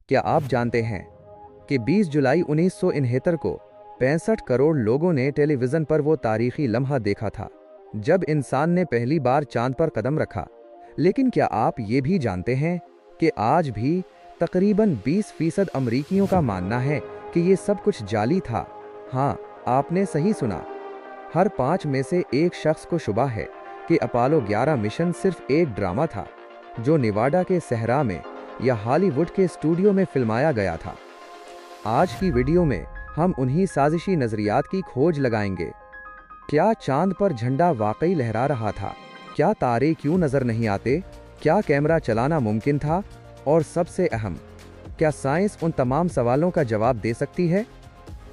क्या आप जानते हैं कि 20 जुलाई 1969 को 65 करोड़ लोगों ने टेलीविजन पर वो तारीखी लम्हा देखा था जब इंसान ने पहली बार चांद पर कदम रखा। लेकिन क्या आप ये भी जानते हैं कि आज भी तकरीबन 20% अमरीकियों का मानना है कि ये सब कुछ जाली था। हाँ, आपने सही सुना। हर 5 में से एक शख्स को शुबा है कि अपोलो 11 मिशन सिर्फ एक ड्रामा था जो नेवाडा के सहरा में या हॉलीवुड के स्टूडियो में फिल्माया गया था। आज की वीडियो में हम उन्हीं साजिशी नजरियात की खोज लगाएंगे। क्या चांद पर झंडा वाकई लहरा रहा था? क्या तारे क्यों नजर नहीं आते? क्या कैमरा चलाना मुमकिन था? और सबसे अहम, क्या साइंस उन तमाम सवालों का जवाब दे सकती है?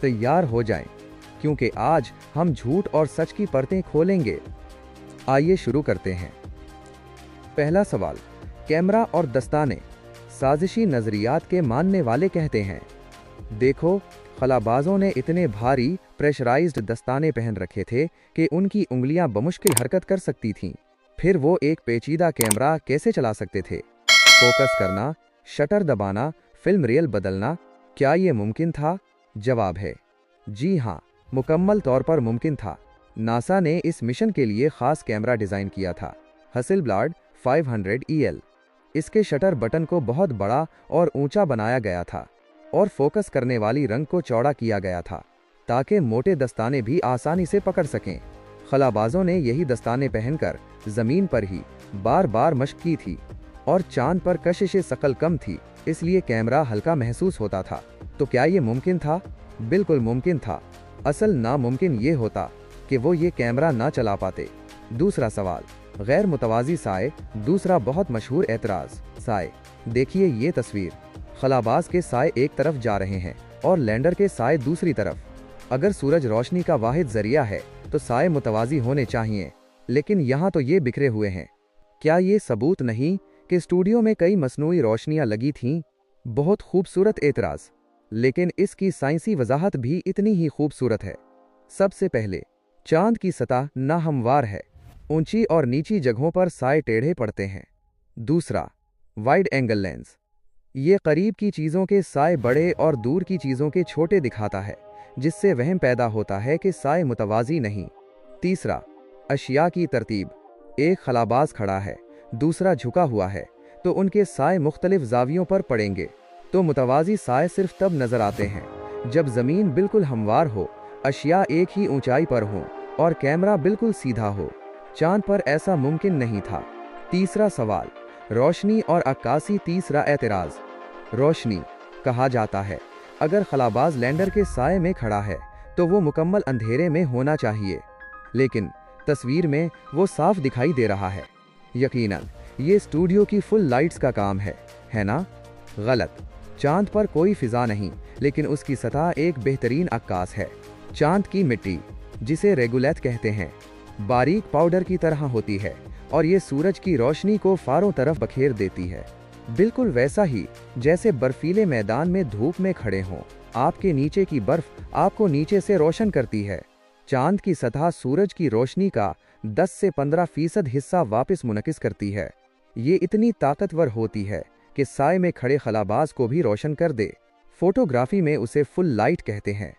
तैयार हो जाएं, क्योंकि आज हम झूठ और सच की परतें खोलेंगे। आइए शुरू करते हैं। पहला सवाल, कैमरा और दस्ताने। साजिशी नजरियात के मानने वाले कहते हैं, देखो, खलाबाजों ने इतने भारी प्रेशराइज्ड दस्ताने पहन रखे थे कि उनकी उंगलियां बमुश्किल हरकत कर सकती थीं। फिर वो एक पेचीदा कैमरा कैसे चला सकते थे? फोकस करना, शटर दबाना, फिल्म रियल बदलना, क्या ये मुमकिन था? जवाब है जी हाँ, मुकम्मल तौर पर मुमकिन था। नासा ने इस मिशन के लिए खास कैमरा डिजाइन किया था, हसेलब्लाड 500 EL। इसके शटर बटन को बहुत बड़ा और ऊंचा बनाया गया था और फोकस करने वाली रंग को चौड़ा किया गया था ताकि मोटे दस्ताने भी आसानी से पकड़ सकें। खलाबाजों ने यही दस्ताने पहनकर जमीन पर ही बार बार मशक की थी और चांद पर कशिश शकल कम थी, इसलिए कैमरा हल्का महसूस होता था। तो क्या ये मुमकिन था? बिल्कुल मुमकिन था। असल नामुमकिन ये होता कि वो ये कैमरा ना चला पाते। दूसरा सवाल, गैर मुतवाजी साए। दूसरा बहुत मशहूर एतराज, साए। देखिए ये तस्वीर, खलाबाज के साए एक तरफ जा रहे हैं और लैंडर के साए दूसरी तरफ। अगर सूरज रोशनी का वाहिद जरिया है तो साए मुतवाजी होने चाहिए, लेकिन यहाँ तो ये बिखरे हुए हैं। क्या ये सबूत नहीं कि स्टूडियो में कई मसनूई रोशनियां लगी थीं? बहुत खूबसूरत एतराज, लेकिन इसकी साइंसी वजाहत भी इतनी ही खूबसूरत है। सबसे पहले, चांद की सतह नाहमवार है, ऊंची और नीची जगहों पर साए टेढ़े पड़ते हैं। दूसरा, वाइड एंगल लेंस। ये करीब की चीज़ों के साए बड़े और दूर की चीज़ों के छोटे दिखाता है, जिससे वहम पैदा होता है कि साए मुतवाजी नहीं। तीसरा, अशिया की तरतीब। एक खलाबाज खड़ा है, दूसरा झुका हुआ है, तो उनके साए मुख्तलिफ जावियों पर पड़ेंगे। तो मुतवाजी साए सिर्फ तब नजर आते हैं जब जमीन बिल्कुल हमवार हो, अशिया एक ही ऊंचाई पर हो और कैमरा बिल्कुल सीधा हो। चांद पर ऐसा मुमकिन नहीं था। तीसरा सवाल, रोशनी और अक्कासी। तीसरा एतराज, रोशनी। कहा जाता है अगर खलाबाज लैंडर के साए में खड़ा है तो वो मुकम्मल अंधेरे में होना चाहिए, लेकिन तस्वीर में वो साफ दिखाई दे रहा है। यकीनन ये स्टूडियो की फुल लाइट्स का काम है ना? गलत। चांद पर कोई फिजा नहीं, लेकिन उसकी सतह एक बेहतरीन अक्कास है। चांद की मिट्टी, जिसे रेगुलेथ कहते हैं, बारीक पाउडर की तरह होती है और ये सूरज की रोशनी को चारों तरफ बखेर देती है, बिल्कुल वैसा ही जैसे बर्फीले मैदान में धूप में खड़े हों। आपके नीचे की बर्फ आपको नीचे से रोशन करती है। चांद की सतह सूरज की रोशनी का 10 से 15% हिस्सा वापस मुनकिस करती है। ये इतनी ताकतवर होती है कि साए में खड़े खलाबाज को भी रोशन कर दे। फोटोग्राफी में उसे फुल लाइट कहते हैं।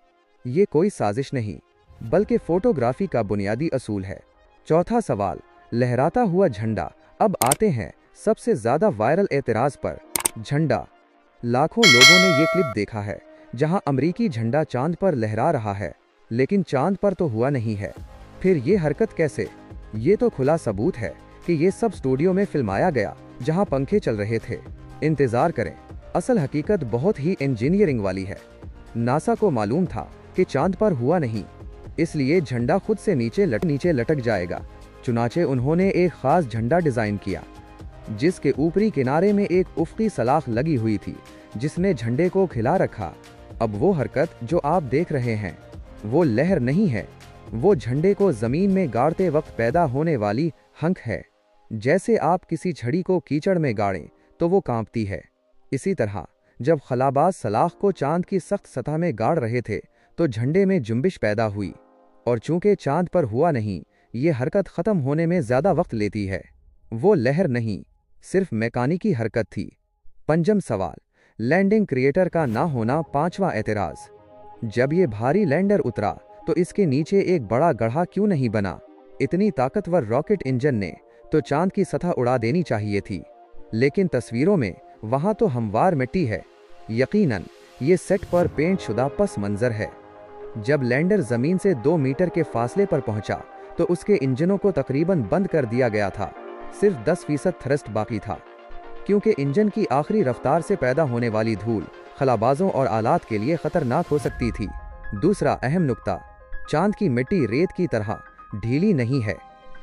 ये कोई साजिश नहीं, बल्कि फोटोग्राफी का बुनियादी असूल है। चौथा सवाल, लहराता हुआ झंडा। अब आते हैं सबसे ज्यादा वायरल एतराज पर, झंडा। लाखों लोगों ने ये क्लिप देखा है जहां अमरीकी झंडा चांद पर लहरा रहा है, लेकिन चांद पर तो हुआ नहीं है। फिर ये हरकत कैसे? ये तो खुला सबूत है कि ये सब स्टूडियो में फिल्माया गया जहां पंखे चल रहे थे। इंतजार करें, असल हकीकत बहुत ही इंजीनियरिंग वाली है। नासा को मालूम था कि चांद पर हुआ नहीं, इसलिए झंडा खुद से नीचे लटक जाएगा। चुनाचे उन्होंने एक खास झंडा डिजाइन किया जिसके ऊपरी किनारे में एक उफ़क़ी सलाख लगी हुई थी जिसने झंडे को खिला रखा। अब वो हरकत जो आप देख रहे हैं वो लहर नहीं है, वो झंडे को जमीन में गाड़ते वक्त पैदा होने वाली हंक है। जैसे आप किसी छड़ी को कीचड़ में गाड़ें तो वो कांपती है, इसी तरह जब खलाबाज सलाख को चांद की सख्त सतह में गाड़ रहे थे तो झंडे में जुम्बिश पैदा हुई। और चूंकि चांद पर हुआ नहीं, ये हरकत ख़त्म होने में ज़्यादा वक्त लेती है। वो लहर नहीं, सिर्फ मैकानिकी हरकत थी। पंजम सवाल, लैंडिंग क्रिएटर का ना होना 5वां एतराज। जब ये भारी लैंडर उतरा तो इसके नीचे एक बड़ा गड्ढा क्यों नहीं बना? इतनी ताकतवर रॉकेट इंजन ने तो चांद की सतह उड़ा देनी चाहिए थी, लेकिन तस्वीरों में वहां तो हमवार मिट्टी है। यकीनन ये सेट पर पेंट शुदा पस मंजर है। जब लैंडर जमीन से 2 मीटर के फासले पर पहुंचा तो उसके इंजनों को तकरीबन बंद कर दिया गया था। सिर्फ 10% थ्रस्ट बाकी था, क्योंकि इंजन की आखिरी रफ्तार से पैदा होने वाली धूल खलाबाजों और आलात के लिए खतरनाक हो सकती थी। दूसरा अहम नुक्ता, चांद की मिट्टी रेत की तरह ढीली नहीं है।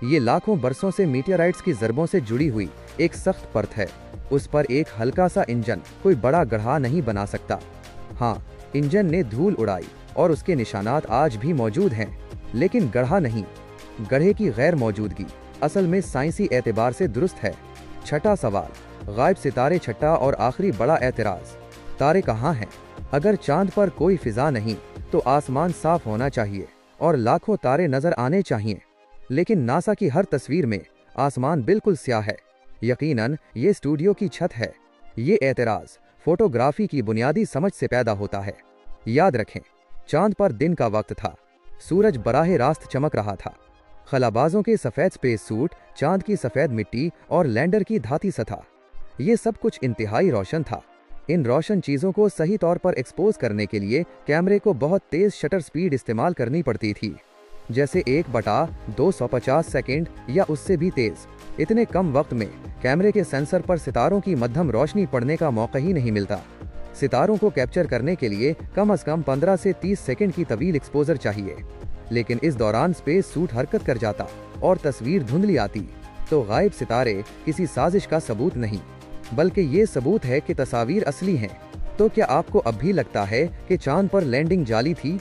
ये लाखों बरसों से मीटियोराइट्स की ज़रबों से जुड़ी हुई एक सख्त परत है। उस पर एक हल्का सा इंजन कोई बड़ा गड्ढा नहीं बना सकता। हाँ, इंजन ने धूल उड़ाई और उसके निशानात आज भी मौजूद हैं, लेकिन गड्ढा नहीं। गड्ढे की गैर मौजूदगी असल में साइंसी एतबार से दुरुस्त है। छठा सवाल, गायब सितारे। छठा और आखिरी बड़ा एतराज, तारे कहाँ हैं? अगर चांद पर कोई फिजा नहीं तो आसमान साफ होना चाहिए और लाखों तारे नजर आने चाहिए, लेकिन नासा की हर तस्वीर में आसमान बिल्कुल स्याह है। यकीनन ये स्टूडियो की छत है। ये एतराज फोटोग्राफी की बुनियादी समझ से पैदा होता है। याद रखें, चांद पर दिन का वक्त था, सूरज बराह रास्त चमक रहा था। खलाबाजों के सफेद स्पेस सूट, चांद की सफेद मिट्टी और लैंडर की धाती सतह, ये सब कुछ इंतहाई रोशन था। इन रोशन चीजों को सही तौर पर एक्सपोज करने के लिए कैमरे को बहुत तेज शटर स्पीड इस्तेमाल करनी पड़ती थी, जैसे 1/250 सेकेंड या उससे भी तेज। इतने कम वक्त में कैमरे के सेंसर पर सितारों की मध्यम रोशनी पड़ने का मौका ही नहीं मिलता। सितारों को कैप्चर करने के लिए कम से कम 15 से 30 सेकेंड की तवील एक्सपोजर चाहिए, लेकिन इस दौरान स्पेस सूट हरकत कर जाता और तस्वीर धुंधली आती। तो गायब सितारे किसी साजिश का सबूत नहीं, बल्कि ये सबूत है कि तस्वीर असली हैं। तो क्या आपको अब भी लगता है कि चांद पर लैंडिंग जाली थी?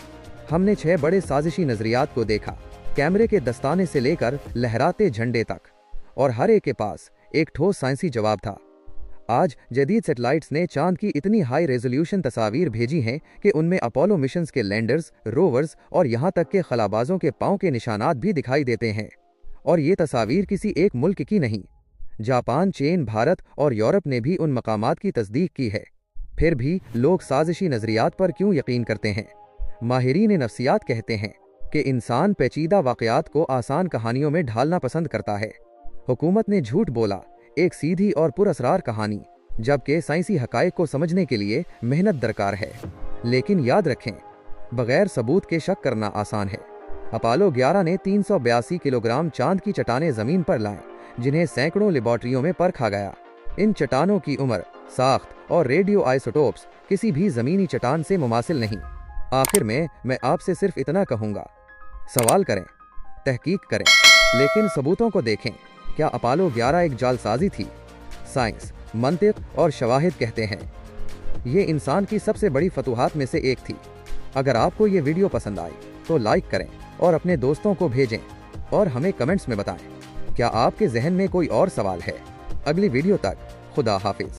हमने 6 बड़े साजिशी नजरियात को देखा, कैमरे के दस्ताने से लेकर लहराते झंडे तक, और हर एक के पास एक ठोस साइंसी जवाब था। आज जदीद सैटेलाइट्स ने चांद की इतनी हाई रेजोल्यूशन तस्वीर भेजी हैं कि उनमें अपोलो मिशंस के लैंडर्स, रोवर्स और यहाँ तक के खलाबाजों के पांव के निशानात भी दिखाई देते हैं। और ये तस्वीर किसी एक मुल्क की नहीं, जापान, चीन, भारत और यूरोप ने भी उन मकामात की तस्दीक की है। फिर भी लोग साजिशी नजरियात पर क्यों यकीन करते हैं? माहिरीन नफ्सियात कहते हैं कि इंसान पेचीदा वाक़यात को आसान कहानियों में ढालना पसंद करता है। हुकूमत ने झूठ बोला, एक सीधी और पुरअसरार कहानी, जबकि साइंसी हकायक को समझने के लिए मेहनत दरकार है। लेकिन याद रखें, बगैर सबूत के शक करना आसान है। अपोलो 11 ने 382 किलोग्राम चांद की चट्टानें जमीन पर लाएं, जिन्हें सैकड़ों लेबॉर्ट्रियों में परखा गया। इन चट्टानों की उम्र, साख्त और रेडियो आइसोटोप्स किसी भी जमीनी चट्टान से मुमासिल नहीं। आखिर में मैं आपसे सिर्फ इतना कहूँगा, सवाल करें, तहकीक करें, लेकिन सबूतों को देखें। क्या अपोलो 11 एक जालसाजी थी? साइंस, मंतिक और शवाहिद कहते हैं ये इंसान की सबसे बड़ी फतूहात में से एक थी। अगर आपको ये वीडियो पसंद आई तो लाइक करें और अपने दोस्तों को भेजें, और हमें कमेंट्स में बताएं क्या आपके जहन में कोई और सवाल है। अगली वीडियो तक खुदा हाफिज।